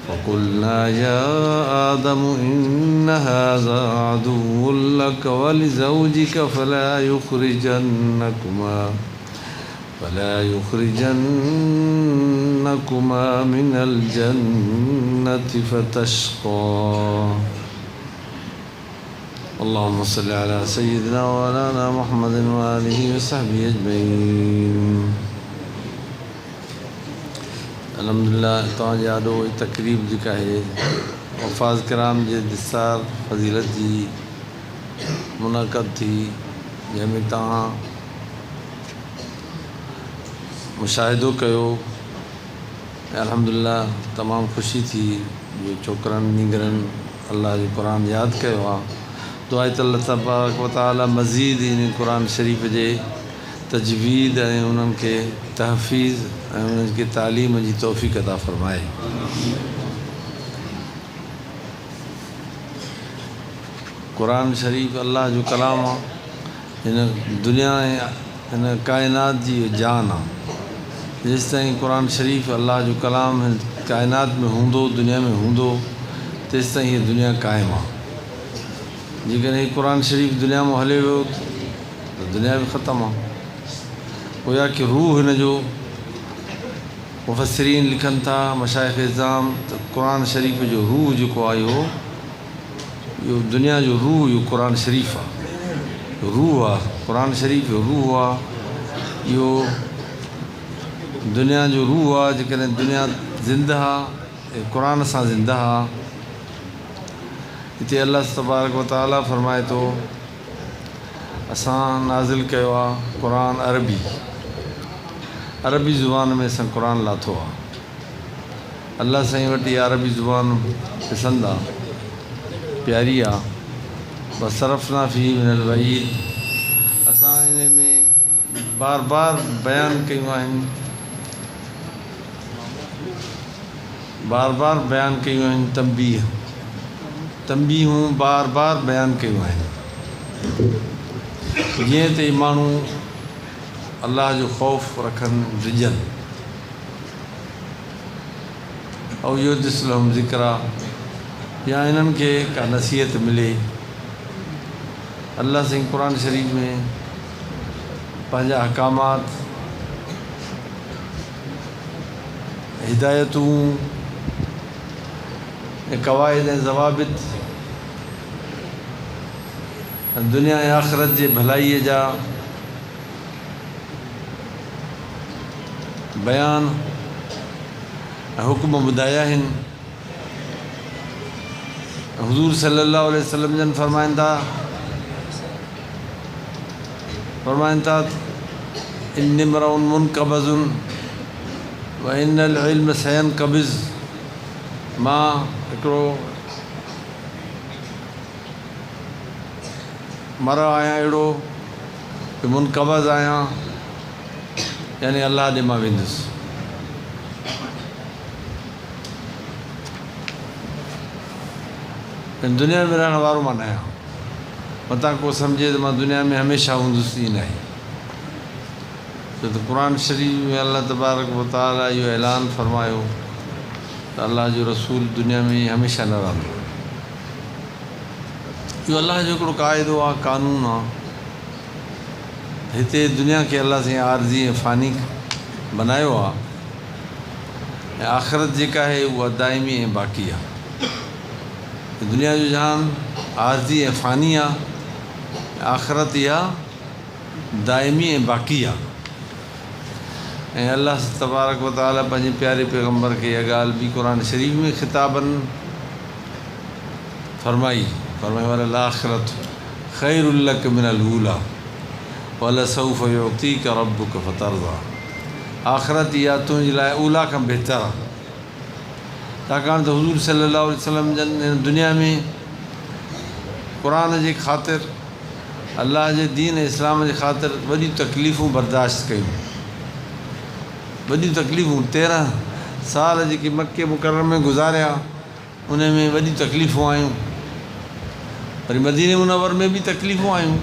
فقلنا يا آدم إن هذا عدو لك ولزوجك فلا يخرجنكما من الجنة فتشقى. اللهم صل على سيدنا وعلى محمد وآله وصحبه أجمعين. अल्हम्दुलिल्लाह तव्हांजे ॾाढो तकरीब जेका आहे वफ़ाज़ कराम जे दिसार फज़ीलत जी मुनाक़द थी, जंहिंमें तव्हां मुशाहिदो कयो। अल्हम्दुलिल्लाह तमामु ख़ुशी थी जो छोकिरनि नींगरनि अल्लाह जो क़ुरान यादि कयो आहे। दुआ त अल्लाह तबारक व तआला मज़ीद इन क़ुरान शरीफ़ जे तजवीद ऐं उन्हनि खे तहफ़ीज़ ऐं उन्हनि खे तालीम जी तौफ़ीक़ अता फ़रमाए। क़ुरान शरीफ़ अल्लाह जो कलाम आहे। हिन दुनिया ऐं हिन काइनात जी जान आहे। जेसि ताईं क़ुरान शरीफ़ अल्लाह जो कलाम हिन काइनात में हूंदो, दुनिया में हूंदो, तेसि ताईं हीअ दुनिया क़ाइमु आहे। जेकॾहिं क़ुरान शरीफ़ दुनिया में हले वियो त दुनिया बि ख़तमु आहे। गोया कि रूह हिन जो मुफ़स्सिरीन लिखनि था, मशाइख़ इज़ाम, त क़ुरान शरीफ़ जो रूह जेको आहे इहो दुनिया जो रूह इहो क़ुरान शरीफ़ आहे। रूह आहे क़ुरान शरीफ़ जो रूह आहे। इहो दुनिया जो रूह आहे। जेकॾहिं दुनिया ज़िंदा आहे क़ुरान सां ज़िंदा आहे। हिते अल्लाह तबारक व तआला फ़रमाए थो असां नाज़िल कयो आहे क़ुरान अरबी ज़ुबान में असां क़ुरान लाथो आहे। अल्लाह साईं वटि इहा अरबी ज़ुबान पसंदि आहे, प्यारी आहे। बसरफ़ना फ़ी मिनल वईद, असां हिन में बार बार बयानु कयूं आहिनि, तंबीहूं बार बार बयानु कयूं आहिनि, जीअं त माण्हू अल्लाह जो ख़ौफ़ रखनि, रिजनि। ऐं इहो दिसलहम ज़िक्रा या इन्हनि खे का नसीहत मिले। अल्लाह साईं क़ुरान शरीफ़ में पंहिंजा अहकामात, हिदायतूं ऐं क़वाइद ऐं ज़वाबित दुनिया ऐं आख़िरत जे भलाईअ जा बयान ऐं हुक्म ॿुधाया आहिनि। हुज़ूर सल्लल्लाहु अलैहि वसल्लम जन फरमाइनि था इन्नी मरउन मुनक़बज़ुन व इन्नल इल्म सयनक़बिज़। मां हिकिड़ो मर आहियां, अहिड़ो कि मुनक़बज़ आहियां, यानी अल्लाह ॾे मां वेंदुसि। दुनिया में रहण वारो मां न आहियां। मतां को सम्झे त मां दुनिया में हमेशह हूंदुसि, ईअं न आहे। छो त क़ुरान शरीफ़ में अल्लाह तबारक व तआला इहो ऐलान फ़रमायो त अल्लाह जो रसूल दुनिया में हमेशह न रहंदो। इहो अल्लाह जो हिकिड़ो क़ाइदो आहे, क़ानून आहे। हिते दुनिया खे अल्लाह साईं आरज़ी ऐं फ़ानी बनायो आहे, ऐं आख़िरत जेका आहे उहा दाइमी ऐं बाक़ी आहे। दुनिया जो जहान आरज़ी ऐं फ़ानी आहे, आख़िरत इहा दाइमी ऐं बाक़ी आहे। ऐं अल्लाह तबारक व तआला पंहिंजे प्यारे पैगम्बर खे इहा ॻाल्हि बि क़ुरान शरीफ़ में ख़िताबनि फरमाई वल आख़िरत ख़ैरुल लक मिनल ऊला वलसौफ युअतीक रब्बुक फतरज़ा। आख़िरत इहा तुंहिंजे लाइ ऊला खां बहितर आहे। छाकाणि त हुज़ूर सल्लल्लाहु अलैहि वसल्लम जन हिन दुनिया में क़ुरान जे ख़ातिर, अल्लाह जे दीन इस्लाम जे ख़ातिर वॾियूं तकलीफ़ूं बर्दाश्त कयूं। वॾियूं तकलीफ़ूं 13 साल जेके मके मुकर्रम में गुज़ारिया, उन में वॾियूं तकलीफ़ूं आयूं। वरी मदीने मुनव्वर में बि तकलीफ़ूं आयूं,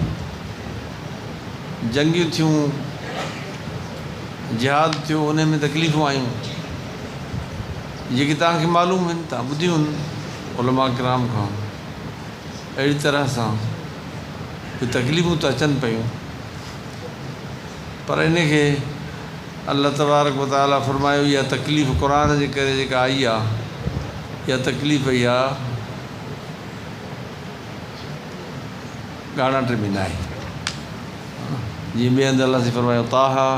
जंगियूं थियूं, जिहाद थियो, उन में तकलीफ़ूं आयूं। जेके तव्हांखे मालूम आहिनि, तव्हां ॿुधियूं आहिनि उलमा किराम खां। अहिड़ी तरह सां तकलीफ़ूं त अचनि पियूं, पर इनखे अल्लाह तबारक व तआला फरमायो इहा तकलीफ़ क़ुर जे करे जेका आई आहे, इहा तकलीफ़ इहा ॻाढ़ा में न आहे। जीअं ॿिए हंधि अलाह से फरमायो ताहा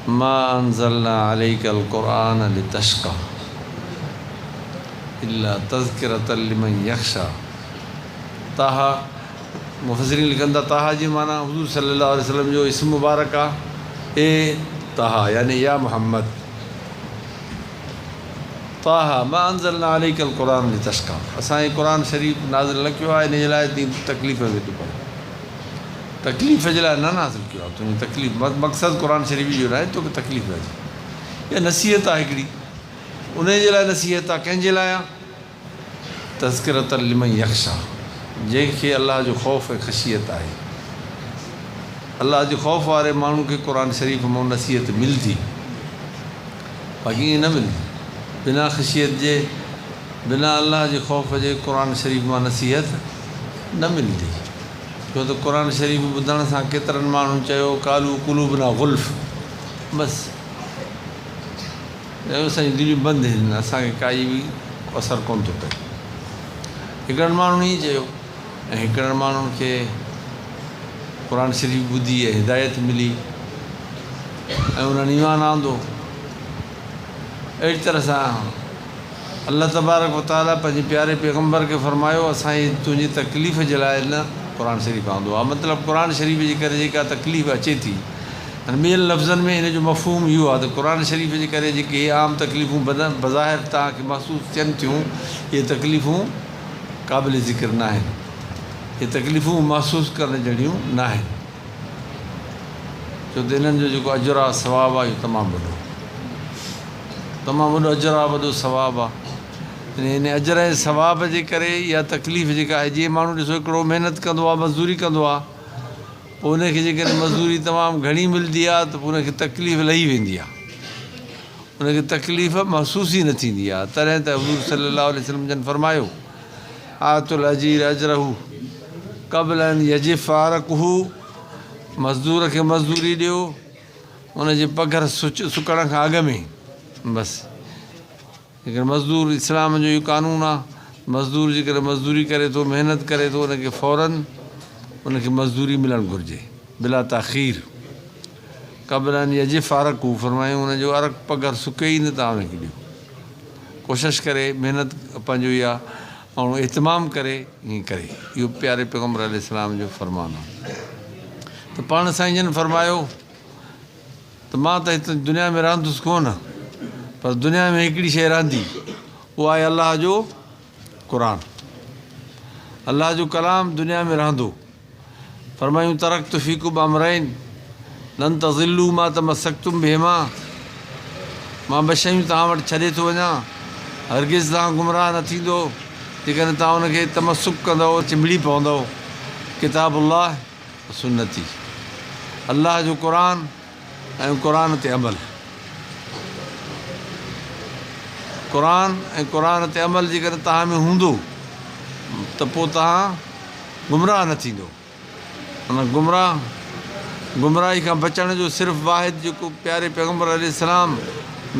मा अंज़लना अलैकल क़ुरआन लितश्क़ा इल्ला तज़किरतल लिमन यख़्शा। ताहा मुफ़स्सिरीन लिखनि था ताहा जी माना हुज़ूर सल्लल्लाहु अलैहि वसल्लम जो इस्म मुबारक आहे। ए ताहा यानी या मोहम्मद, ताहा मा अंज़लना अलैकल क़ुरआन लितश्क़ा, असां क़ुर शरीफ़ नाज़िल न कयो आहे इन जे लाइ तकलीफ़ में थो पए, तकलीफ़ जे लाइ न नाज़िल कयो आहे। तुंहिंजी तकलीफ़ मक़सदु क़ुर शरीफ़ जो न आहे, तोखे तकलीफ़ अचे। इहा नसीहत आहे हिकिड़ी, उन जे लाइ नसीहत आहे। कंहिंजे लाइ आहे? तज़किरतल लिमन यख़्शा, जंहिंखे अलाह जो ख़ौफ़ ऐं ख़शियत आहे। अलाह जो ख़ौफ़ वारे माण्हू खे क़ुर शरीफ़ मां नसीहत मिलंदी, बाक़ी ईअं न मिलंदी। बिना ख़शियत जे, बिना अलाह जे ख़ौफ़ जे क़ुर शरीफ़ मां नसीहत न मिलंदी। छो त क़ुर शरीफ़ ॿुधण सां केतिरनि माण्हुनि चयो कालू कुलूबना गुल्फ़, बसि असांजी दिलियूं बंदि आहिनि, असांखे काई बि असरु कोन थो पए। हिकिड़नि माण्हुनि ईअं चयो, ऐं हिकिड़नि माण्हुनि खे क़ुर शरीफ़ ॿुधी ऐं हिदायत मिली ऐं उन्हनि ईमान आंदो। अहिड़ी तरह सां अल्लाह तबारक व तआला पंहिंजे प्यारे पैगम्बर खे फरमायो असांजी तुंहिंजी तकलीफ़ जे लाइ न क़ुर शरीफ़ आंदो आहे। मतिलबु क़ुर शरीफ़ जे करे जेका तकलीफ़ अचे थी, ॿियनि लफ़्ज़नि में हिन जो मफ़हूम इहो आहे त क़ुर शरीफ़ जे करे जेके आम तकलीफ़ूं बज़ाहिर तव्हांखे महसूसु थियनि थियूं, इहे तकलीफ़ूं क़ाबिल ज़िक्र न आहिनि, इहे तकलीफ़ूं महसूसु करण जहिड़ियूं न आहिनि। छो त हिननि जो जेको अजुर आहे, सवाबु आहे, इहो तमामु वॾो, तमामु वॾो अजुर आहे, वॾो सवाबु आहे। हिन अजर ऐं सवाब जे करे इहा तकलीफ़ जेका आहे, जीअं माण्हू ॾिसो हिकिड़ो महिनत कंदो आहे, मज़दूरी कंदो आहे, पोइ उनखे जेकॾहिं मज़दूरी तमामु घणी मिलंदी आहे त पोइ उनखे तकलीफ़ लही वेंदी आहे, उनखे तकलीफ़ महसूसु ई न थींदी आहे। तॾहिं त हुज़ूर सल्लल्लाहु अलैहि वसल्लम जन फरमायो आतुल अजीर अजरहू क़ब्ल अन यजिफ़ अरक़हू, मज़दूर खे मज़दूरी ॾियो उनजे पघर सुकण खां अॻु में। बसि जेकर मज़दूर, इस्लाम जो इहो कानून आहे, मज़दूर जेकर मज़दूरी करे थो, महिनत करे थो, उनखे फ़ौरन उनखे मज़दूरी मिलणु घुरिजे बिला ताख़ीर। क़ब्ल अन यजिफ़ अरक़हू फरमायूं उनजो अरक़ पघर सुके ई न, तव्हां उनखे ॾियो, कोशिशि करे महिनत पंहिंजो इहा माण्हू इहतमाम करे ईअं करे। इहो प्यारे पैगम्बर अलैहिस्सलाम जो फ़रमान आहे। त पाण साईं जन फरमायो त मां त हिते दुनिया में रहंदुसि कोन, पर दुनिया में हिकिड़ी शइ रहंदी, उहा आहे अलाह जो क़ुर, अलाह जो कलाम दुनिया में रहंदो। फरमायूं तरक़्तु फ़ीकुम अमरैन लन तज़िल्लू मा तमस्सक्तुम बिहिमा, मां ॿ शयूं तव्हां वटि छॾे थो वञा, हरगिज़ तव्हां गुमराह न थींदो जेकॾहिं तव्हां उनखे तमस्सुक कंदव, चिंबड़ी पवंदव। किताबुल्लाह सुन्नती, अलाह जो क़ुर ऐं क़ुर ते अमल। क़ुर ऐं क़ुर ते अमल जेकॾहिं तव्हां में हूंदो त पोइ तव्हां गुमराह न थींदो। हुन गुमराही खां बचण जो सिर्फ़ु वाहिद जेको प्यारे पैगम्बर अलैहिस्सलाम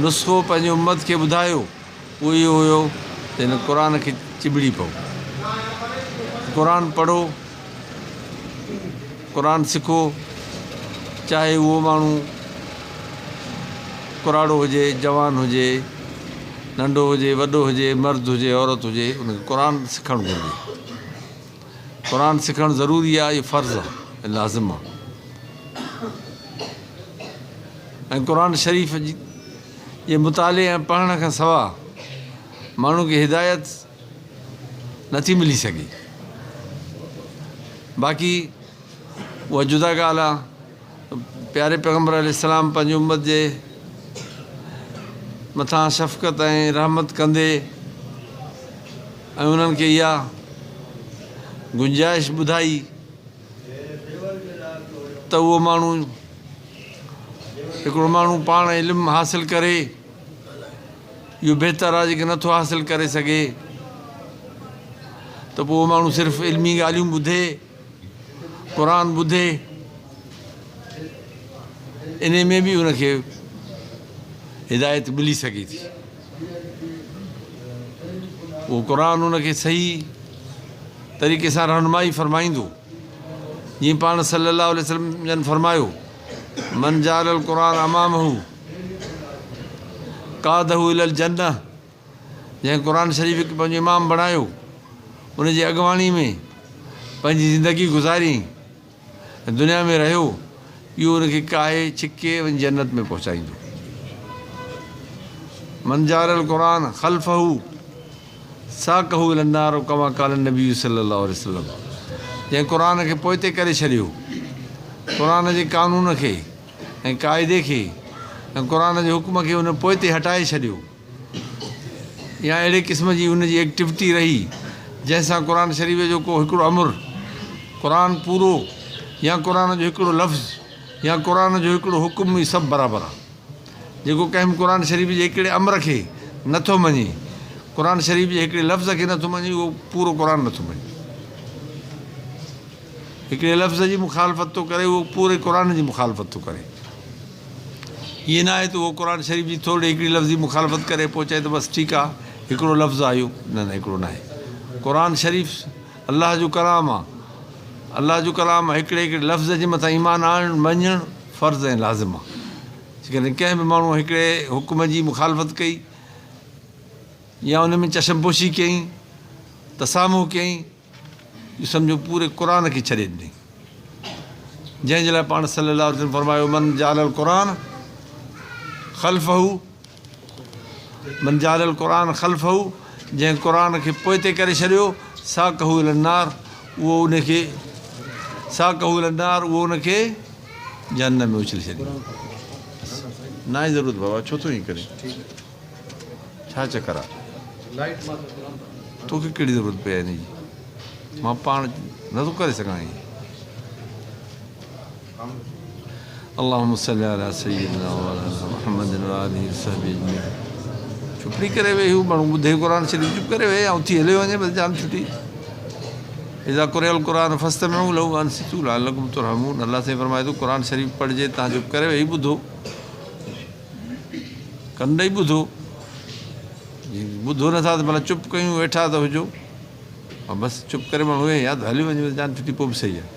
नुस्ख़ो पंहिंजे उम्मत खे ॿुधायो उहो इहो हुयो त हिन क़ुर खे चिंबड़ी पओ, क़ुर पढ़ो, क़ुर सिखो, चाहे उहो माण्हू कुराड़ो हुजे, जवान हुजे, नंढो हुजे, वॾो हुजे, मर्द हुजे, औरत हुजे, उनखे क़ुर सिखणु घुरिजे। क़ुर सिखणु ज़रूरी आहे, इहो फ़र्ज़ु आहे, लाज़िम आहे। ऐं क़ुर शरीफ़ जे मुताले ऐं पढ़ण खां सवाइ माण्हू खे हिदायत नथी मिली सघे। बाक़ी उहा जुदा ॻाल्हि आहे, प्यारे पैगम्बर अलैहिस्सलाम पंहिंजी उम्मत जे मथां शफ़क़त ऐं रहमत कंदे ऐं उन्हनि खे इहा गुंजाइश ॿुधाई त उहो माण्हू, हिकिड़ो माण्हू पाण इल्मु हासिलु करे इहो बहितर आहे जेके नथो हासिलु करे सघे त पोइ माण्हू सिर्फ़ु इल्मी ॻाल्हियूं ॿुधे, क़ुर ॿुधे, इन में बि उनखे हिदायत मिली सघे थी। उहो क़ुर उनखे सही तरीक़े सां रहनुमाई फ़रमाईंदो। जीअं पाण सल्लल्लाहु अलैहि वसल्लम जन फ़रमायो, मन जालल क़ुर अमामहू कादहू इलल जन्नह, जंहिं क़ुर शरीफ़ खे पंहिंजो इमाम बणायो, उनजी अॻुवाणी में पंहिंजी ज़िंदगी गुज़ारी, दुनिया में रहियो, इहो उनखे काहे छिके वञी जन्नत में पहुचाईंदो। मन जालल क़ुर ख़ल्फ़हू साक़हू इलन नार कमा क़ाल नबी सल्लल्लाहु अलैहि वसल्लम, जंहिं क़ुर खे पोइते करे छॾियो, क़ुर जे क़ानून खे ऐं क़ाइदे खे ऐं क़ुर जे हुकुम खे उन पोइते हटाए छॾियो, या अहिड़े क़िस्म जी उनजी एक्टिविटी रही जंहिंसां क़ुर शरीफ़ जो को हिकिड़ो अमुर, क़ुर पूरो, या क़ुर जो हिकिड़ो लफ़्ज़, या क़ुर जो हिकिड़ो हुकुम, ई सभु बराबरि आहे। जेको कंहिं क़ुर शरीफ़ जे हिकिड़े अमर खे नथो मञे, क़ुर शरीफ़ जे हिकिड़े लफ़्ज़ खे नथो मञे, उहो पूरो क़ुर नथो मञे। हिकिड़े लफ़्ज़ जी मुखालफ़त थो करे, उहो पूरे क़ुर जी मुखालफ़त थो करे। ईअं न आहे त उहो क़ुर शरीफ़ जी थोरी हिकिड़ी लफ़्ज़ जी मुखालफ़त करे पोइ चए त बसि ठीकु आहे, हिकिड़ो लफ़्ज़ आयो। न न, हिकिड़ो न आहे। क़ुर शरीफ़ अलाह जो कलाम आहे। अलाह जो कलाम आहे। हिकिड़े हिकिड़े लफ़्ज़ जे मथां ईमान आणणु मञणु फ़र्ज़ु ऐं लाज़िम आहे। जेकॾहिं कंहिं बि माण्हू हिकिड़े हुकुम जी मुखालफ़त कई, या उन में चशमपोशी कयईं, तसामो कयईं, इहो सम्झो पूरे क़ुर खे छॾे ॾिनई। जंहिंजे लाइ पाण सल्लल्लाहु अलैहि वसल्लम फरमायो, मन जालल क़ुर ख़ल्फ़हू, मन जालल क़ुर ख़ल्फ़हू, जंहिं क़ुर खे पोइते करे छॾियो, साक़हू इलन नार, उहो उनखे साक़हू इलन नार, उहो उनखे जहन्नम में उछले छॾींदो। न आहे ज़रूरत बाबा, छो थो ईअं करे? छा चकर आहे? तोखे कहिड़ी ज़रूरत पई आहे हिन जी? मां पाण नथो करे सघां ईअं। अल्लाहुम्म सल्ली अला सय्यिदिना मुहम्मद व आलिहि वसहबिहि अजमईन। चुपड़ी करे वेही हू माण्हू ॿुधे क़ुर शरीफ़, चुप करे वेहे, ऐं थी हलियो वञे, बसि जाम छुटी। इज़ा क़ुरिअल क़ुरआन फस्तमिऊ लहू वअनसितू लअल्लकुम तुरहमून। अलाह साईं फरमाए थो, क़ुर शरीफ़ पढ़िजे, तव्हां चुप करे वेही ॿुधो, कन ॾेई ॿुधो। ॿुधो नथा त भला चुप कयूं, वेठा त हुजो, बसि चुप करे माण्हू वेहे, या त हली वञे, बसि जान छुटी, पोइ बि सही आहे।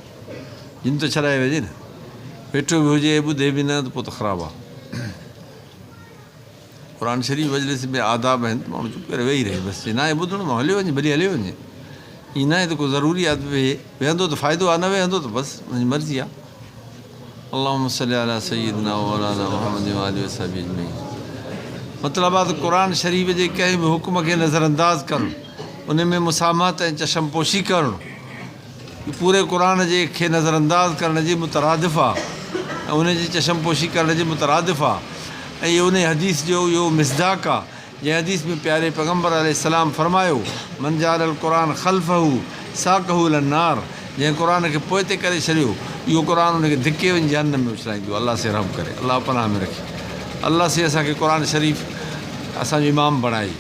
जिन त छॾाए वेझे न, वेठो बि हुजे ॿुधे बि न, त पोइ त ख़राबु आहे। क़ुर शरीफ़ मजलिस में आदाब आहिनि, माण्हू चुप करे वेही रहे, बसि न आहे ॿुधणो, मां हलियो वञे, भली हलियो वञे। ईअं न आहे त को ज़रूरी आहे त वेहंदो त फ़ाइदो आहे, न वेहंदो त बसि मुंहिंजी मर्ज़ी आहे। अल्लाहुम्म सल्ली अला सय्यिदिना मौलाना मुहम्मद व आलिहि वसहबिहि अजमईन। मतिलबु आहे त क़ुर शरीफ़ जे कंहिं बि हुकुम खे नज़रअंदाज़ करणु, उन में मुसामत ऐं चशमपोशी करणु, पूरे क़ुर खे नज़रअंदाज़ करण जी मुतरादिफ़ आहे, ऐं उनजी चशमपोशी करण जी मुतरादिफ़ आहे। ऐं इहो उन हदीस जो इहो मिसदाक आहे, जंहिं हदीस में प्यारे पैगम्बर अलैहिस्सलाम फरमायो, मन जालल क़ुर ख़ल्फ़हू साक़हू इलन नार, जंहिं क़ुर खे पोइते करे छॾियो, इहो क़ुर उनखे धिके वञी जहन्नम में उछलाईंदो। अलाह से रहम करे, अलाह पनाह में रखे। अलाह से असांखे क़ुर शरीफ़ असांजो इमाम बणाई।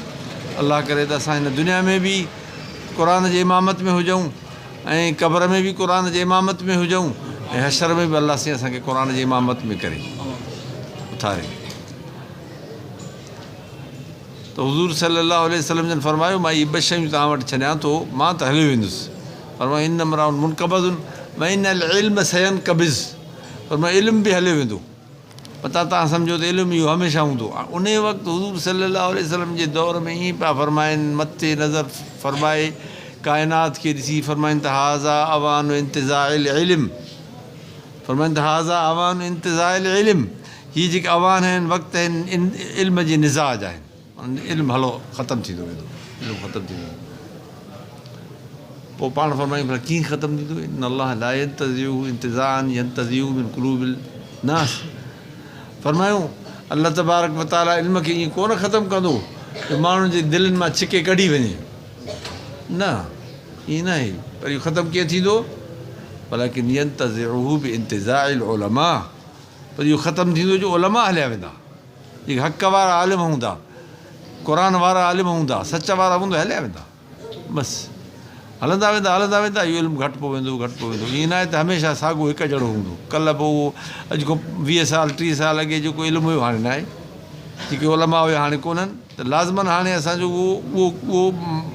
अलाह करे त असां हिन दुनिया में बि क़ुर जे इमामत में हुजऊं, ऐं क़ब्र में बि क़ुर जे इमामत में हुजऊं, ऐं हशर में बि अलाह से असांखे क़ुर जे इमामत में करे उथारे। त हुज़ूर सल्लल्लाहु अलैहि वसल्लम जन फरमायो, मां इहे ॿ शयूं तव्हां वटि छॾियां थो, मां त हली वेंदुसि। फरमायो, इन इमराउन मुनक़बज़ुन व इनल इल्म सयनक़बिज़। फरमायो, इल्मु बि हलियो वेंदो, पता तव्हां सम्झो त इल्मु इहो हमेशह हूंदो। उन वक़्तु हुज़ूर सल्लल्लाहु अलैहि वसल्लम जे दौर में ईअं पिया फरमाइनि, मथे नज़र फरमाए काइनात खे ॾिसी फरमाइनि त हाज़ा अवान इंतिज़ाइल इल्म। फरमाइनि त हाज़ा अवान इंतिज़ाइल इल्म, हीअ जेके अवान आहिनि, वक़्तु आहिनि इल्म जे निज़ाज आहिनि। इल्मु हलो ख़तमु थींदो वेंदो, इल्मु ख़तमु थींदो वेंदो। पोइ पाण फरमायूं, भला कीअं ख़तमु थींदो? इन अलाह ला यंतज़िउ इंतिज़ाअन यंतज़िउ मिन क़ुलूबिल नास। फरमायूं, अलाह तबारक व तआला इल्म खे ईअं कोन ख़तमु कंदो त माण्हुनि जे दिलनि मां छिके कढी वञे, न, ईअं न आहे। पर इहो ख़तमु कीअं थींदो? वलाकिन यंतज़िउहु बि इंतिज़ाइल उलमा। पर इहो ख़तमु थींदो जो उलमा हलिया वेंदा, जेके हक़ वारा आलिम हूंदा, क़ुरान वारा आलिम हूंदा, सच वारा हूंदा, हलिया वेंदा बसि, हलंदा वेंदा इहो इल्मु घटि पोइ वेंदो ईअं न आहे त हमेशह साॻियो हिकु जहिड़ो हूंदो। कल्ह पोइ उहो अॼु खां 20 साल 30 साल अॻे जेको इल्मु हुयो हाणे न आहे, जेके उलमा हुया हाणे कोन्हनि, त लाज़मन हाणे असांजो उहो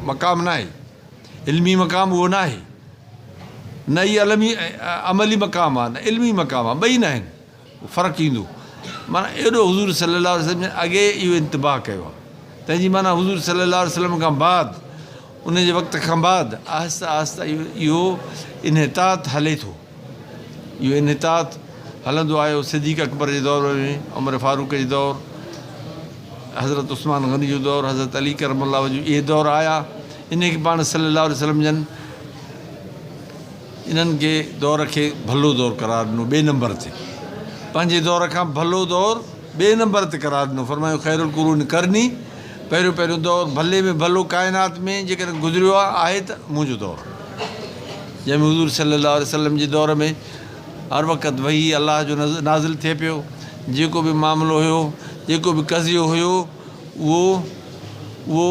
मक़ाम न आहे, इल्मी मक़ाम उहो न आहे, न ई अमली मक़ाम आहे, न इल्मी मक़ाम आहे, ॿई न आहिनि, फ़र्क़ु ईंदो। माना एॾो हुज़ूर सल्लल्लाहु अलैहि वसल्लम अॻे इहो इंतिबाह कयो आहे, तंहिंजी माना हुज़ूर सल्लल्लाहु अलैहि वसल्लम खां बाद, उन जे वक़्त खां बाद आहिस्ता आहिस्ता इहो इन्हितात हले थो, इहो इन्हितात हलंदो आयो। सिद्दीक़ अकबर जे दौर में, उमर फारूक जे दौर, हज़रत उस्मान गनी जो दौर, हज़रत अली करमल्लाह जो इहे दौर आया। इन खे पाण सल्लल्लाहु अलैहि वसल्लम जन इन्हनि खे दौर खे भलो दौर करार ॾिनो, ॿिए नंबर ते, पंहिंजे दौर खां भलो दौर ॿिए नंबर ते करार ॾिनो। फरमायो ख़ैरुल क़ुरून करनी, पहिरियों दौर भले में भलो काइनात में जेकॾहिं गुज़रियो आहे त मुंहिंजो दौरु, जंहिंमें हुज़ूर सल्लल्लाहु अलैहि वसल्लम जे दौर में हर वक़्तु वही अलाह जो नाज़िल थिए पियो, जेको बि मामिलो हुयो, जेको बि कज़ियो हुयो, उहो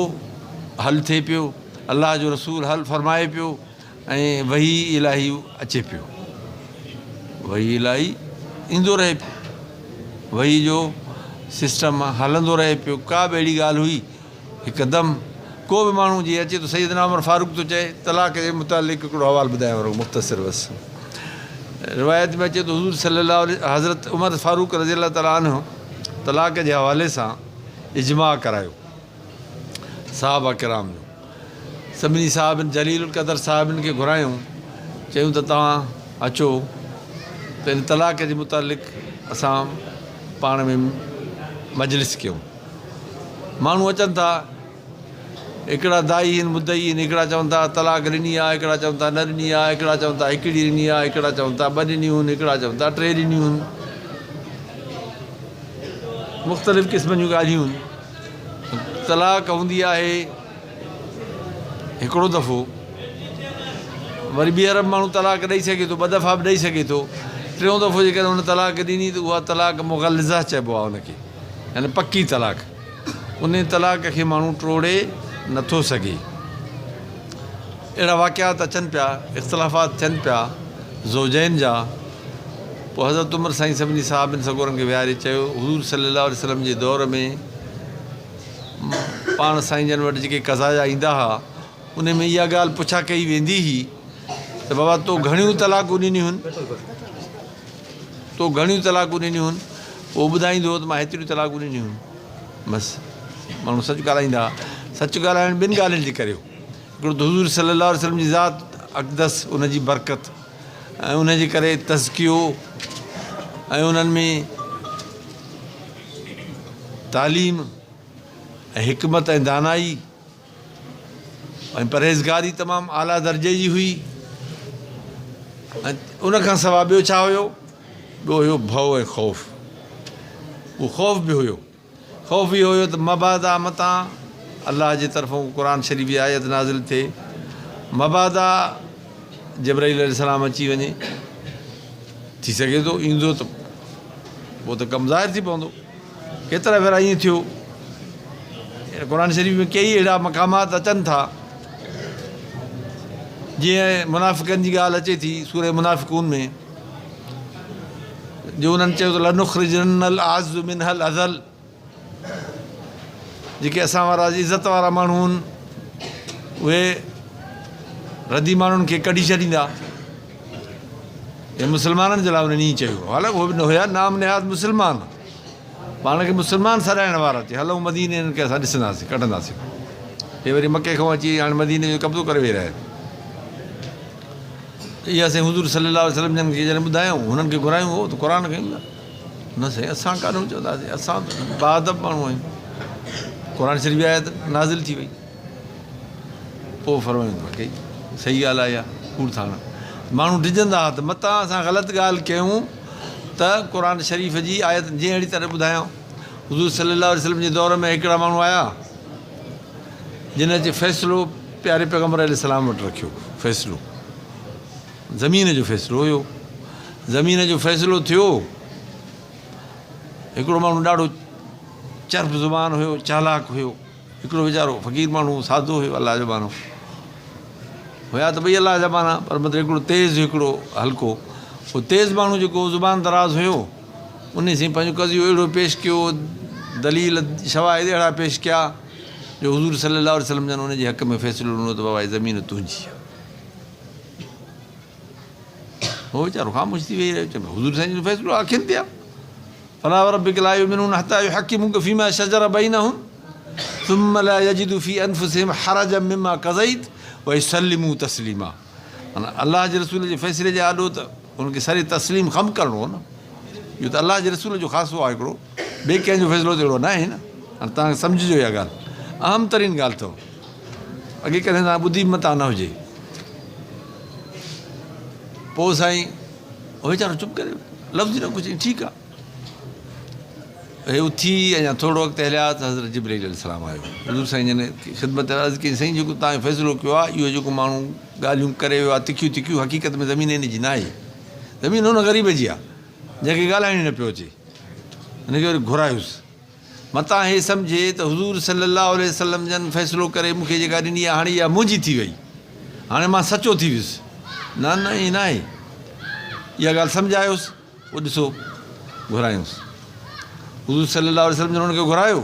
हल थिए पियो, अलाह जो रसूल हल फरमाए पियो, ऐं वही इलाही अचे पियो, वही इलाही ईंदो रहे पियो, वही जो सिस्टम हलंदो रहे पियो। का बि अहिड़ी ॻाल्हि हुई हिकदमि को बि माण्हू जीअं अचे थो, सैयदना उमर फारूक थो चए, तलाक जे मुतालिक़ हिकिड़ो हवालु ॿुधायांव मुख़्तसिर बसि। रिवायत में अचे थो हुज़ूर सल्लल्लाहु अलैहि हज़रत उमर फारूक रज़ियल्लाहु ताला अन्हु तलाक जे हवाले सां इजमा करायो सहाबा किराम जो। सभिनी साहिबनि जलीलुल क़दर साहिबनि खे घुरायूं, चयूं त तव्हां अचो त इन तलाक जे मुतालिक़ असां पाण में मजलिस कयूं। माण्हू अचनि था, हिकिड़ा दाई आहिनि, मुदई आहिनि, हिकिड़ा चवनि था तलाक ॾिनी आहे, हिकिड़ा चवनि था न ॾिनी आहे, हिकिड़ा चवनि था हिकिड़ी ॾिनी आहे, हिकिड़ा चवनि था 2 ॾिनियूं आहिनि, हिकिड़ा चवनि था 3 ॾिनियूं आहिनि, मुख़्तलिफ़ क़िस्म जूं ॻाल्हियूं आहिनि। तलाक हूंदी आहे हिकिड़ो दफ़ो, वरी ॿीहर माण्हू तलाक ॾेई सघे थो, 2 दफ़ा बि ॾेई सघे थो, 3हों दफ़ो जेकॾहिं हुन तलाक ॾिनी त उहा तलाक मुग़ल्लिज़ा चइबो आहे हुनखे, यानी पकी तलाक। उन तलाक खे माण्हू टोड़े नथो सघे। अहिड़ा वाक़ियात अचनि पिया, इख़्तिलाफ़ात थियनि पिया ज़ौजैन जा। पोइ हज़रत उमर साईं सभिनी साहिबनि सगोरनि खे विहारे चयो, हुज़ूर सल्लल्लाहु अलैहि वसल्लम जे दौर में पाण साईं जन वटि जेके क़ज़ा ईंदा हुआ, उन में इहा ॻाल्हि पुछा कई वेंदी हुई त बाबा तो घणियूं तलाकूं ॾिनियूं आहिनि, तो घणियूं तलाकूं ॾिनियूं आहिनि, उहो ॿुधाईंदो त मां हेतिरियूं तलाकूं ॾिनियूं आहिनि। बसि माण्हू सच ॻाल्हाईंदा। सच ॻाल्हाइण ॿिनि ॻाल्हियुनि जे करे, हिकिड़ो त हुज़ूर सल्लल्लाहु अलैहि वसल्लम जी ज़ात अक़दस, उनजी बरकत ऐं उनजे करे तज़कियो, ऐं उन्हनि में तालीम ऐं हिकमत ऐं दानाई ऐं परहेज़गारी तमामु आला दर्जे जी हुई। ऐं उनखां सवाइ ॿियो छा हुयो? ॿियो हुयो भउ ऐं ख़ौफ़। उहो ख़ौफ़ बि हुयो। ख़ौफ़ इहो हुयो त मबादा मतां अलाह जे तरफ़ां क़ुर शरीफ़ जी आयत नाज़िल थिए, मबादा जिब्राईल अलैहिस्सलाम अची वञे, थी सघे थो ईंदो त पोइ त कमु ज़ाहिर थी पवंदो। केतिरा भेरा ईअं थियो, क़ुर शरीफ़ में कई अहिड़ा मक़ामात अचनि था, जीअं मुनाफ़िक़नि जी ॻाल्हि अचे थी सूरह मुनाफ़िक़ून में, जो उन्हनि चयो त लनुख़रिजन्नल आज़्ज़ु मिनहल अज़ल, जेके असां वारा इज़त वारा माण्हू आहिनि उहे रदी माण्हुनि खे कढी छॾींदा। हे मुस्लमाननि जे लाइ उन्हनि ईअं चयो, हालांकि उहे बि न हुया, नाम निहाद मुस्लमान, पाण खे मुस्लमान सॾाइण वारा थिया, हलूं मदीने हिननि खे असां ॾिसंदासीं, कढंदासीं। हे वरी मके खां अची हाणे मदीने जो कब्ज़ो करे वेही रहिया आहिनि। इहा असां हुज़ूर सल्लल्लाहु अलैहि वसल्लम जन खे जॾहिं ॿुधायूं, हुननि खे घुरायूं, हो त क़ुर कयूं न साईं, असां कान्हूं चवंदासीं, असां बाअदब माण्हू आहियूं। क़ुर शरीफ़ आयत नाज़िल थी वई, पोइ फरमायूं की सही ॻाल्हि आहे, इहा कूड़ थाण माण्हू डिॼंदा हुआ त मतां असां ग़लति ॻाल्हि कयूं त क़ुर शरीफ़ जी आयत जीअं अहिड़ी तरह ॿुधायूं। हुज़ूर सल्लल्लाहु अलैहि वसल्लम जे दौर में हिकिड़ा माण्हू आया जिन जे फ़ैसिलो प्यारे पैगम्बर अलैहिस्सलाम वटि रखियो। फ़ैसिलो ज़मीन जो फ़ैसिलो हुयो। ज़मीन जो फ़ैसिलो थियो, हिकिड़ो माण्हू ॾाढो चर्ब ज़ुबान हुयो, चालाक हुयो, हिकिड़ो वीचारो फ़क़ीर माण्हू साधो हुयो, अलाह जो माण्हू हुया त ॿई अलाह जा माना, पर मतिलबु हिकिड़ो तेज़ हिकिड़ो हल्को, उहो तेज़ माण्हू जेको ज़ुबान दराज़ हुयो उन सां पंहिंजो कज़ियो अहिड़ो पेश कयो, दलील शवाइद अहिड़ा पेश कया जो हुज़ूर सल्लल्लाहु अलैहि वसल्लम जन उनजे हक़ में फ़ैसिलो ॾिनो त बाबा ज़मीन तुंहिंजी आहे। उहो वीचारो ख़ामोश थी वेही रहियो, चए हुज़ूर साईं जो फ़ैसिलो अखियुनि ते आहे। फला वरब्बिका ला युमिनूना हत्ता युहक्किमूका फ़ीमा शजरा बैनहुम सुम्मा ला यजिदू फ़ी अनफुसिहिम हरजम मिम्मा क़ज़ैत व युसल्लिमू तस्लीमा। माना अलाह जे रसूल जे फ़ैसिले जे आॾो त उनखे सरे तस्लीम ख़म करिणो हो न, इहो त अलाह जे रसूल जो ख़ासो आहे हिकिड़ो, ॿिए कंहिंजो फ़ैसिलो त अहिड़ो न आहे न। हाणे तव्हांखे सम्झिजो इहा ॻाल्हि, अहम तरीन ॻाल्हि अथव, अॻे कॾहिं तव्हां ॿुधी मता न हुजे। पोइ साईं उहो वीचारो चुप करे लफ़्ज़ न कुझु, ठीकु आहे। हे उथी अञा थोरो वक़्तु हलिया त हज़रत जिब्रील अलैहिस्सलाम आयो। हुज़ूर साईं जन ख़िदमत अर्ज़ु कई, साईं जेको तव्हां फ़ैसिलो कयो आहे, इहो जेको माण्हू ॻाल्हियूं करे वियो आहे तिखियूं तिखियूं, हक़ीक़त में ज़मीन इन जी न आहे, ज़मीन हुन ग़रीब जी आहे जंहिंखे ॻाल्हाइण न पियो अचे, हिनखे वरी घुरायुसि। मतां हे सम्झे त हुज़ूर सल्लल्लाहु अलैहि वसल्लम जन फ़ैसिलो करे मूंखे जेका ॾिनी आहे हाणे इहा मुंहिंजी थी वई, हाणे मां सचो थी वियुसि। न न ईअं न आहे, इहा ॻाल्हि सम्झायोसि, पोइ ॾिसो घुरायूंसि। हुज़ूर सल्लल्लाहु अलैहि वसल्लम जन हुनखे घुरायो,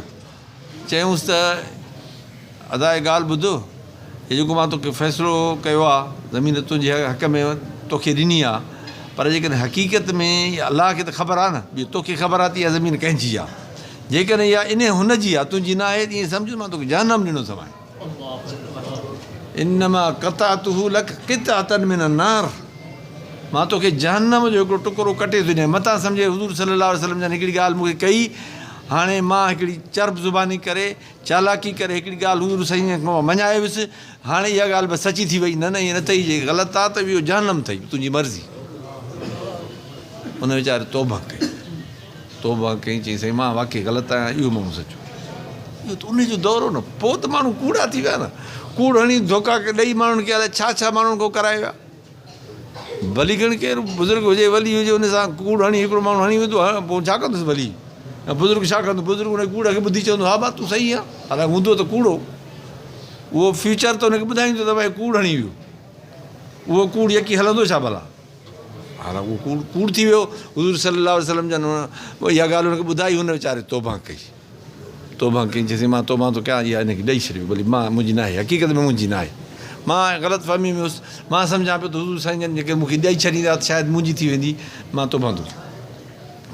चयूंसि त अदा ॻाल्हि ॿुधो, हे जेको मां तोखे फ़ैसिलो कयो आहे ज़मीन तुंहिंजे हक़ में तोखे ॾिनी आहे, पर जेकॾहिं हक़ीक़त में अलाह खे त ख़बर आहे न, ॿियो तोखे ख़बर आहे त इहा ज़मीन कंहिंजी आहे। जेकॾहिं इहा इन हुनजी आहे तुंहिंजी न आहे, ईअं सम्झ मां तोखे जहन्नम ॾिनो अथमि। इनमा क़ताअतुहु लक क़ितअतन मिन अन्नार, मां तोखे जहन्नम जो हिकिड़ो टुकड़ो कटे थो ॾियां। मथां सम्झे हुज़ूर सल्लल्लाहु अलैहि वसल्लम जन हिकिड़ी ॻाल्हि मूंखे कई, हाणे मां हिकिड़ी चर्ब ज़ुबानी करे चालाकी करे हिकिड़ी ॻाल्हि हुज़ूर साईं खां मञाए वियुसि, हाणे इहा ॻाल्हि बसि सची थी वई। न न ईअं न अथई, जे ग़लति आहे त इहो जहन्नम अथई, तुंहिंजी मर्ज़ी। उन वीचारे तौबा कई, तौबा कई, चई साईं मां वाक़ई ग़लति आहियां, इहो माण्हू सचो। इहो त उनजो दौरो न, पोइ त माण्हू कूड़ा थी विया न, कूड़ हणी धोखा ॾेई माण्हुनि खे अलाए छा छा माण्हुनि खां कराए विया। भली घणी केरु बुज़ुर्ग हुजे, वली हुजे, उन सां कूड़ हणी हिकिड़ो माण्हू हणी वेंदो, पोइ छा कंदुसि भली, ऐं बुज़ुर्ग छा कंदो, बुज़ुर्ग हुन कूड़ खे ॿुधी चवंदो हा भाउ तूं सही आहे, हालांकि हूंदो त कूड़ो, उहो फ्यूचर त हुनखे ॿुधाईंदो त भई कूड़ हणी वियो, उहो कूड़ यकी हलंदो छा भला, हालांकि उहो कूड़ कूड़ थी वियो। हुज़ूर सल्लल्लाहु अलैहि वसल्लम जन इहा ॻाल्हि हुनखे ॿुधाई, हुन वीचारे तौबा कई, तौबा कई, चईसीं मां तौबा थो कयां, इहा हिनखे ॾेई छॾियो, भली मां मुंहिंजी न आहे, हक़ीक़त में मुंहिंजी न आहे, मां ग़लति फ़हमी में हुउसि, मां सम्झां पियो त हुज़ूर साईं जन जेके मूंखे ॾेई छॾींदा त शायदि मुंहिंजी थी वेंदी, मां तौबा थो।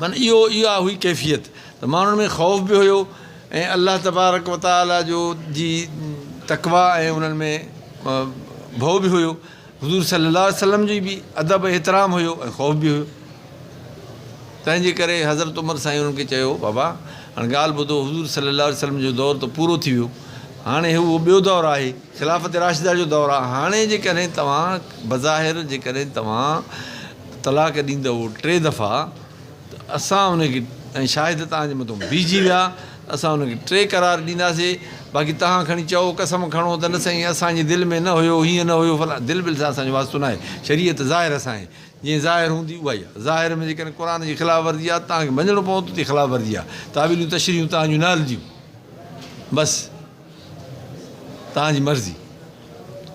माना इहा हुई कैफ़ियत, त माण्हुनि में ख़ौफ़ बि हुयो ऐं अलाह तबारक व तआला जो जी तक़वा ऐं उन्हनि में भउ बि हुयो। हुज़ूर सल्लल्लाहु अलैहि वसल्लम जी बि अदब एतिराम हुयो ऐं ख़ौफ़ बि हुयो। तंहिंजे करे हज़रत उमर साईं हुननि खे चयो बाबा हाणे ॻाल्हि ॿुधो, हुज़ूर सल्लल्लाहु अलैहि वसल्लम जो दौरु त पूरो थी वियो, हाणे उहो ॿियो दौरु आहे, ख़िलाफ़त राशिदा जो दौरु आहे। हाणे जेकॾहिं तव्हां बज़ाहिर जेकॾहिं तव्हां तलाक ॾींदव 3 दफ़ा, त असां हुनखे ऐं शायदि तव्हांजे मथां बीहजी विया, असां हुनखे 3 करार ॾींदासीं, बाक़ी तव्हां खणी चओ कसम खणो त न साईं असांजे दिलि में न हुयो, हीअं न हुयो, फलां, दिलि बिल सां असांजो वास्तो न आहे। शरीयत ज़ाहिर असां आहे, जीअं ज़ाहिर हूंदी उहा ई आहे। ज़ाहिर में जेकॾहिं क़ुर जी ख़िलाफ़ वर्ज़ी आहे, तव्हांखे मञिणो पवंदो त ख़िलाफ़ वर्ज़ी आहे, तावीलूं तशरीयूं तव्हांजूं न हलंदियूं, बसि तव्हांजी मर्ज़ी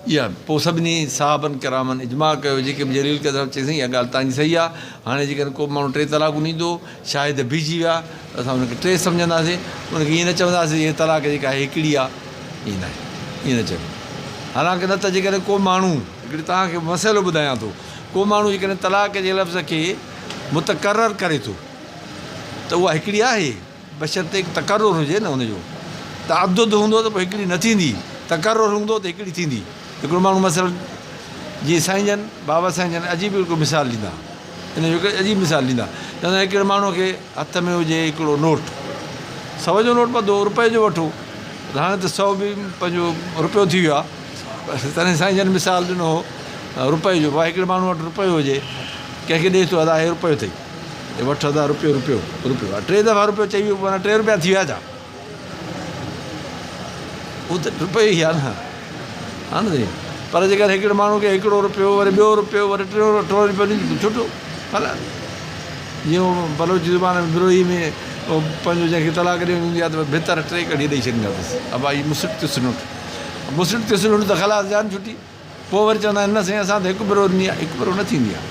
इहा। पोइ सभिनी साहबनि करामनि इजमा कयो, जेके बि जलील क़दर चई इहा ॻाल्हि तव्हांजी सही आहे, हाणे जेकॾहिं को माण्हू 3 तलाक़ूं ॾींदो, शायदि बीहजी विया, असां हुनखे 3 सम्झंदासीं, हुनखे ईअं न चवंदासीं हीअ तलाक जेका आहे हिकिड़ी आहे, ईअं न आहे, ईअं न चयो। हालांकि न त जेकॾहिं को माण्हू, हिकिड़ी तव्हांखे मसइलो ॿुधायां थो, को माण्हू जेकॾहिं तलाक जे लफ़्ज़ खे मुतक़रर करे थो त उहा हिकिड़ी आहे, बशर्ते तक़रर हुजे न हुनजो, तअद्दुद हूंदो त पोइ हिकिड़ी न थींदी, तक़रर हूंदो त हिकिड़ी थींदी। हिकिड़ो माण्हू मसइलो जीअं साईं जन बाबा साईं जन अजीब हिकिड़ो मिसाल ॾींदा, हिन जो हिकिड़ो अजीब मिसाल ॾींदा, चवंदा हिकिड़े माण्हूअ खे हथ में हुजे हिकिड़ो नोट, 100 जो नोट पधो, रुपए जो वठो, हाणे त 100 बि पंहिंजो रुपयो थी वियो आहे, तॾहिं साईं जन मिसाल ॾिनो रुपए जो, भाई हिकिड़े माण्हू वटि रुपयो हुजे, कंहिंखे ॾे थो अदा हे रुपयो अथई, हे वठि अदा रुपयो रुपयो रुपयो आहे, 3 दफ़ा रुपयो चई वियो, माना 3 रुपया थी विया छा, उहो त रुपयो ई आहे न, हा न साईं। पर जेकॾहिं हिकिड़े माण्हू खे हिकिड़ो रुपयो, वरी ॿियो रुपयो, वरी 3 रुपयो ॾींदो छुटो, हला जीअं बलोची ज़ुबान में बिरोही में पंहिंजो जंहिंखे तलाक ॾियणी हूंदी आहे त भितर 3 कढी ॾेई छॾींदा अथसि अबा हीअ मुसिट तिसनुट त ख़लास जान छुटी पोइ वरी चवंदा आहिनि न साईं असां त हिकु भेरो ॾिनी आहे हिकु भेरो न थींदी आहे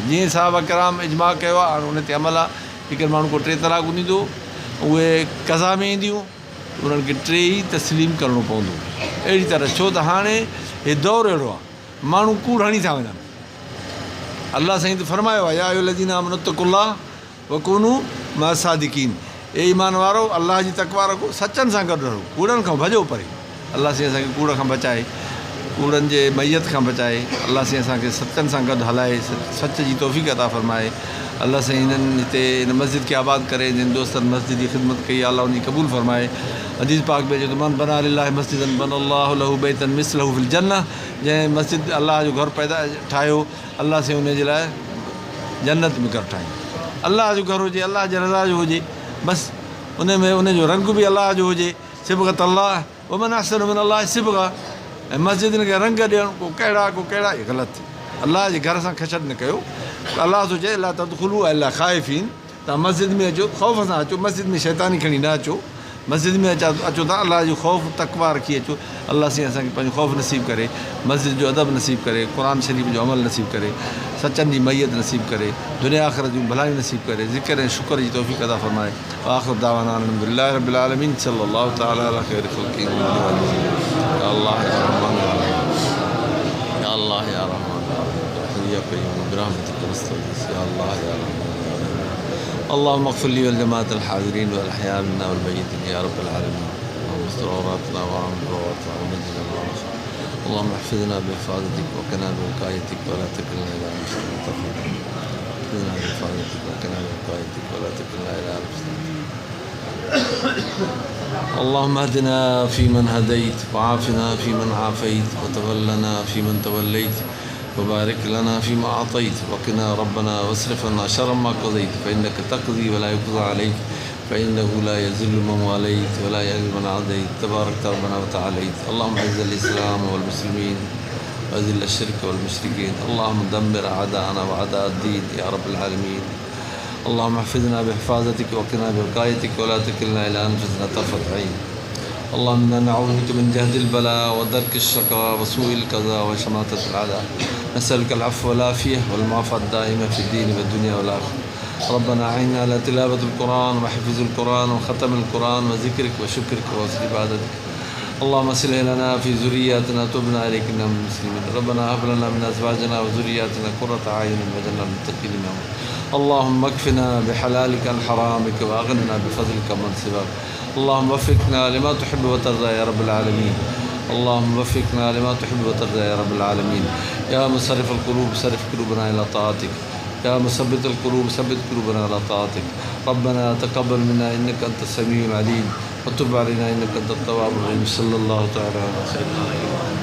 जीअं साहब कराम इजमा कयो आहे हाणे उन ते अमल आहे हिकु माण्हू को 3 तलाकूं ॾींदो उहे कज़ा में ईंदियूं उन्हनि खे 3 ई तस्लीम करिणो पवंदो अहिड़ी तरह छो त हाणे हे दौरु अहिड़ो आहे माण्हू कूड़ हणी था वञनि अलाह साईं त फरमायो आहे या अय्युहल्लज़ीना आमनू इत्तक़ुल्लाह वकूनू मअ सादिकीन ए ईमान वारो अलाह जी तक़वा रखो सचनि सां गॾु रहो कूड़नि खां भॼो परे अलाह साईं असांखे कूड़ खां बचाए कूड़नि जे मैयत खां बचाए अलाह साईं असांखे सचनि सां गॾु हलाए सच जी तौफ़ीक़ अता फरमाए अलाह साईं हिननि हिते हिन मस्जिद खे आबाद करे जिन दोस्तनि मस्जिद जी ख़िदमत कई आहे अलाह उनजी क़बूल फरमाए हदीस पाक में जो मन बना लिल्लाहि मस्जिदन बनल्लाहु लहू बैतन मिसलहू फिल जन्नह जंहिं मस्जिद अलाह जो घर पैदा ठाहियो अलाह साईं उनजे लाइ जन्नत में घर ठाहियो अलाह जो घर हुजे अलाह जे रज़ा जो हुजे बसि उन में उनजो रंग बि अलाह जो हुजे सिबग़त अल्लाह वमन अहसनु मिन अल्लाह सिबग़ा ऐं मस्जिदनि खे रंग ॾियणु को कहिड़ा इहे ग़लति अलाह जे घर सां खछड़ न कयो अलाह थो चए अलाह तदख़ुलू अलाह ख़ाइफ़ीन तव्हां मस्जिद में अचो ख़ौफ़ सां अचो मस्जिद में शैतानी खणी न अचो मस्जिद में अचो था अलाह जो ख़ौफ़ तक़वा रखी अचो अलाह साईं असांखे पंहिंजो ख़ौफ़ नसीब करे मस्जिद जो अदब नसीब करे क़ुर शरीफ़ जो अमल नसीब करे सचनि जी मैयत नसीब करे दुनिया आख़िरत जूं भलायूं नसीब करे ज़िक्र ऐं शुक्र जी तौफ़ीक़ अता फरमाए आख़िर दावाना अल्हम्दुलिल्लाहि रब्बिल आलमीन सल्लल्लाहु तआला अला ख़ैरि ख़ल्क़िही या अल्लाह या रहमान या अल्लाह या रहमान या क़य्यूम बिरहमतिक नस्तगीथ या अल्लाह या रहमान اللهم اغفر لي ولجماعة الحاضرين والأحياء منا والميتين يا رب العالمين اللهم استر عوراتنا وعامل رواتنا ونجنا ونصر اللهم احفظنا بحفاظتك وقنا بوقايتك ولا تكلنا إلى أنفسنا طرفة عين احفظنا بحفاظتك وقنا بوقايتك ولا تكلنا إلى أنفسنا اللهم اهدنا فيمن هديت وعافنا فيمن عافيت وتولنا فيمن توليت وبارك لنا فيما أعطيت وقنا ربنا واصرف عنا شر ما قضيت فإنك تقضي ولا يقضى عليك فإنه لا يذل من واليت ولا يعز من عاديت تبارك ربنا وتعاليت اللهم اعز الإسلام والمسلمين وأذل الشرك والمشركين اللهم دمر أعداءنا وأعداء الدين يا رب العالمين اللهم احفظنا بحفاظتك وقنا بوقايتك ولا تكلنا إلى أنفسنا طرفة عين اللهم إنا نعوذ بك من جهد البلاء ودرك الشقاء وسوء القضاء وشماتة الأعداء نسألك العفو والعافية والمعافاة الدائمة في الدين والدنيا والآخرة ربنا أعنا على تلاوة القرآن وحفظ القرآن وختم القرآن وذكرك وشكرك وحسن عبادتك اللهم اصلح لنا في ذرياتنا تبنا إليك إنا من المسلمين ربنا هب لنا من أزواجنا وذرياتنا قرة أعين واجعلنا للمتقين إماما اللهم اكفنا بحلالك عن حرامك وأغننا بفضلك من سواك اللهم وفقنا لما تحب وترضى يا رب العالمين اللهم وفقنا لما تحب وترضى يا رب العالمين يا مصرف القلوب صرف قلوبنا إلى طاعتك يا مثبت القلوب ثبت قلوبنا على طاعتك ربنا تقبل منا إنك أنت السميع العليم وتب علينا إنك أنت التواب الرحيم صلى الله تعالى على سيدنا محمد